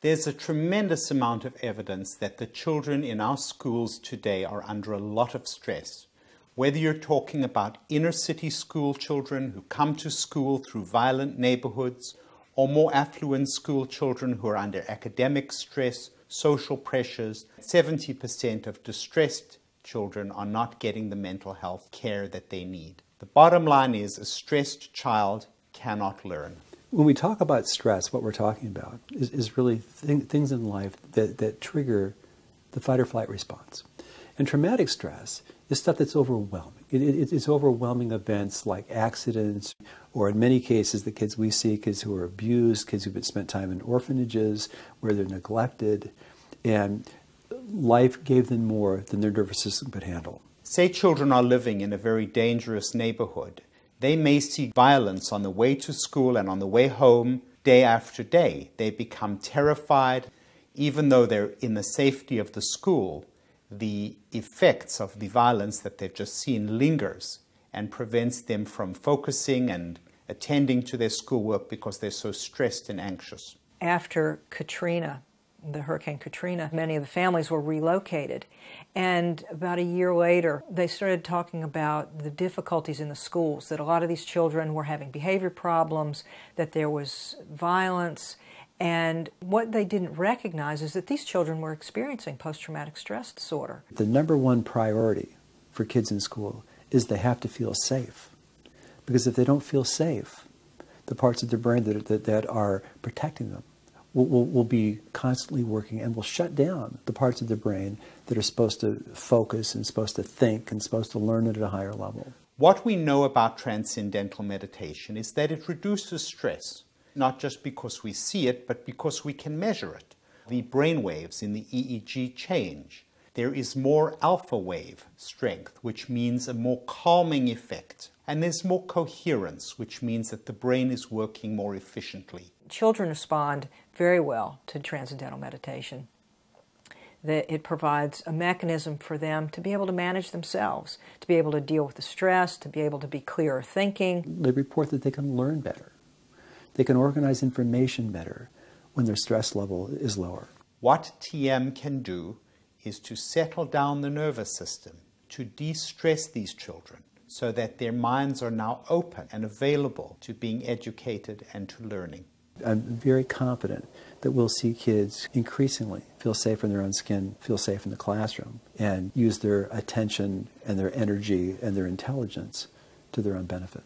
There's a tremendous amount of evidence that the children in our schools today are under a lot of stress. Whether you're talking about inner city school children who come to school through violent neighborhoods, or more affluent school children who are under academic stress, social pressures, 70% of distressed children are not getting the mental health care that they need. The bottom line is a stressed child cannot learn. When we talk about stress, what we're talking about is really things in life that trigger the fight or flight response. And traumatic stress is stuff that's overwhelming. It's overwhelming events like accidents, or in many cases, the kids we see, kids who are abused, kids who've been spent time in orphanages where they're neglected, and life gave them more than their nervous system could handle. Say children are living in a very dangerous neighborhood. They may see violence on the way to school and on the way home day after day. They become terrified. Even though they're in the safety of the school, the effects of the violence that they've just seen lingers and prevents them from focusing and attending to their schoolwork because they're so stressed and anxious. After Katrina, the Hurricane Katrina, many of the families were relocated. And about a year later, they started talking about the difficulties in the schools, that a lot of these children were having behavior problems, that there was violence. And what they didn't recognize is that these children were experiencing post-traumatic stress disorder. The number one priority for kids in school is they have to feel safe. Because if they don't feel safe, the parts of their brain that are protecting them will be constantly working and will shut down the parts of the brain that are supposed to focus and supposed to think and supposed to learn at a higher level. What we know about transcendental meditation is that it reduces stress, not just because we see it, but because we can measure it. The brain waves in the EEG change. There is more alpha wave strength, which means a more calming effect. And there's more coherence, which means that the brain is working more efficiently. Children respond very well to transcendental meditation. That it provides a mechanism for them to be able to manage themselves, to be able to deal with the stress, to be able to be clearer thinking. They report that they can learn better. They can organize information better when their stress level is lower. What TM can do is to settle down the nervous system, to de-stress these children, so that their minds are now open and available to being educated and to learning. I'm very confident that we'll see kids increasingly feel safe in their own skin, feel safe in the classroom, and use their attention and their energy and their intelligence to their own benefit.